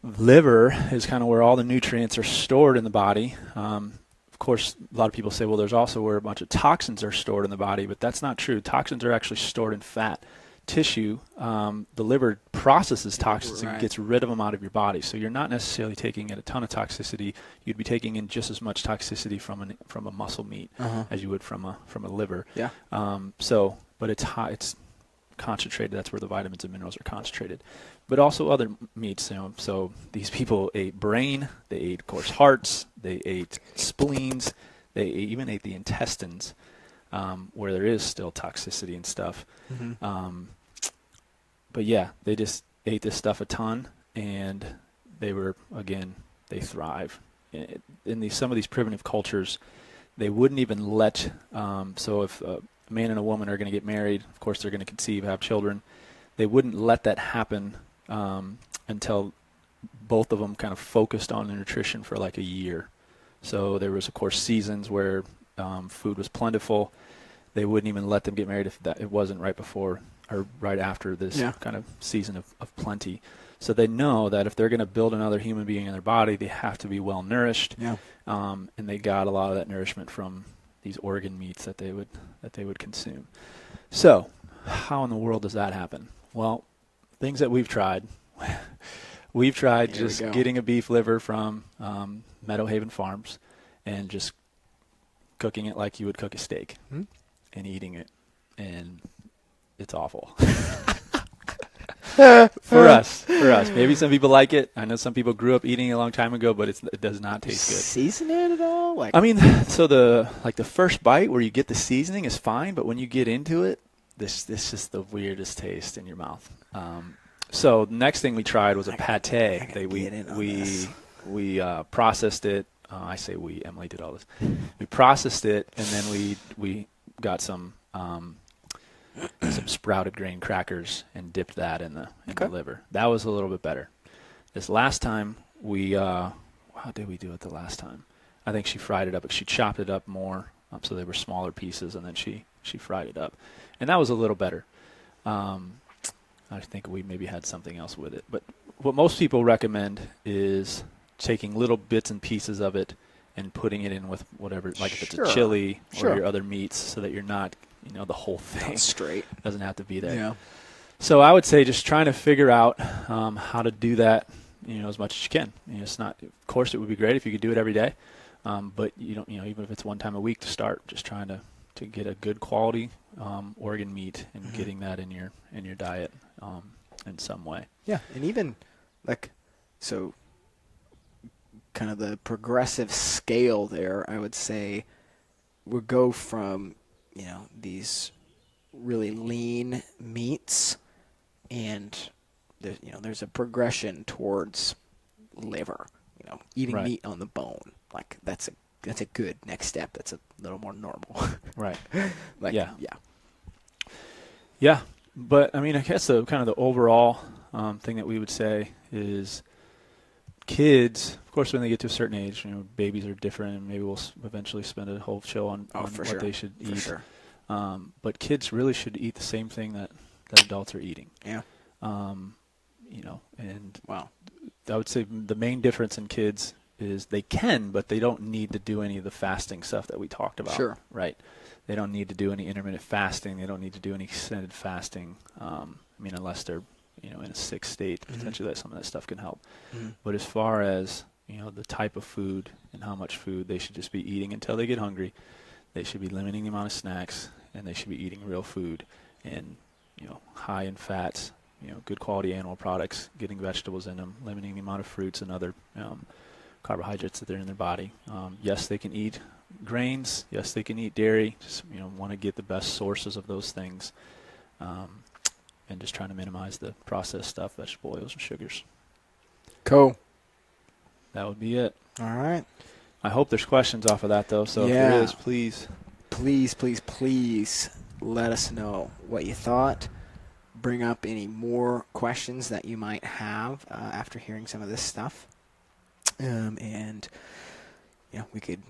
liver is kind of where all the nutrients are stored in the body. Of course, a lot of people say, well, there's also where a bunch of toxins are stored in the body, but that's not true. Toxins are actually stored in fat tissue. The liver processes toxins and gets rid of them out of your body. So you're not necessarily taking in a ton of toxicity. You'd be taking in just as much toxicity from a muscle meat as you would from a liver. Yeah. But it's concentrated. That's where the vitamins and minerals are concentrated. But also other meats. So these people ate brain. They ate, of course, hearts. They ate spleens. They even ate the intestines, where there is still toxicity and stuff. But yeah, they just ate this stuff a ton, and they thrive. In some of these primitive cultures, they wouldn't even let. So if a man and a woman are going to get married, of course they're going to conceive, have children. They wouldn't let that happen until both of them kind of focused on their nutrition for like a year. So there was, of course, seasons where food was plentiful. They wouldn't even let them get married if it wasn't right before or right after this kind of season of plenty. So they know that if they're going to build another human being in their body, they have to be well nourished. Yeah. And they got a lot of that nourishment from these organ meats that they would consume. So how in the world does that happen? Well, things that we've tried. We've tried getting a beef liver from Meadowhaven Farms and just cooking it like you would cook a steak and eating it, and it's awful. For us. Maybe some people like it. I know some people grew up eating it a long time ago, but it does not taste good. Season it at all? So the first bite where you get the seasoning is fine, but when you get into it, this is the weirdest taste in your mouth. So the next thing we tried was a pate. We processed it I say we, Emily did all this. We processed it, and then we got some sprouted grain crackers and dipped that in the liver. That was a little bit better. This last time how did we do it the last time? I think she fried it up, but she chopped it up more, so they were smaller pieces, and then she fried it up, and that was a little better. I think we maybe had something else with it, but what most people recommend is taking little bits and pieces of it and putting it in with whatever, like if it's a chili or your other meats, so that you're not, the whole thing straight doesn't have to be there. Yeah. So I would say just trying to figure out how to do that, as much as you can. It's not, of course, it would be great if you could do it every day, but you don't, even if it's one time a week to start, just trying to get a good quality organ meat and getting that in your diet in some way. Yeah, and even so, kind of the progressive scale there, I would say, would go from these really lean meats, and there's a progression towards liver. Eating meat on the bone, that's a good next step. That's a little more normal. Right. Yeah. Yeah. But I guess the kind of the overall thing that we would say is kids, of course, when they get to a certain age, babies are different, and maybe we'll eventually spend a whole show on what they should eat. For sure. But kids really should eat the same thing that adults are eating. Yeah. And wow. I would say the main difference in kids is they can, but they don't need to do any of the fasting stuff that we talked about. Sure. Right. They don't need to do any intermittent fasting. They don't need to do any extended fasting. Unless they're, in a sick state, potentially some of that stuff can help. Mm-hmm. But as far as, the type of food and how much food they should just be eating until they get hungry, they should be limiting the amount of snacks, and they should be eating real food and, high in fats, good quality animal products, getting vegetables in them, limiting the amount of fruits and other carbohydrates that are in their body. Yes, they can eat grains. Yes, they can eat dairy. Just, want to get the best sources of those things, and just trying to minimize the processed stuff, vegetable oils and sugars. Cool. That would be it. All right. I hope there's questions off of that, though. So if there is, please. Please let us know what you thought. Bring up any more questions that you might have after hearing some of this stuff. And we could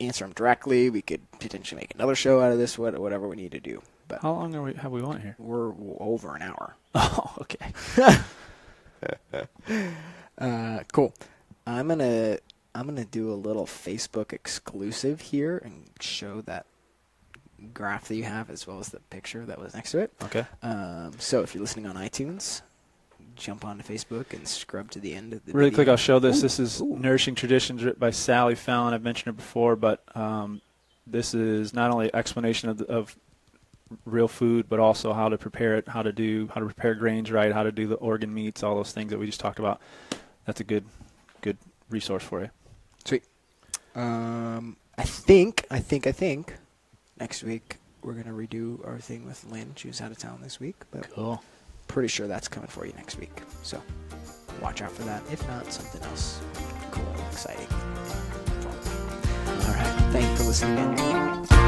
answer them directly. We could potentially make another show out of this, whatever we need to do. But how long have we on here? We're over an hour. Oh, okay. Cool. I'm gonna do a little Facebook exclusive here and show that graph that you have as well as the picture that was next to it. Okay. So if you're listening on iTunes, jump onto Facebook and scrub to the end of the really video. Quick, I'll show this. This is Nourishing Traditions, written by Sally Fallon. I've mentioned her before, but this is not only an explanation of real food, but also how to prepare it, how to prepare grains right, how to do the organ meats, all those things that we just talked about. That's a good resource for you. Sweet. I think next week we're gonna redo our thing with Lynn. She was out of town this week, but cool. Pretty sure that's coming for you next week. So watch out for that. If not, something else cool, exciting. All right. Thank you for listening in.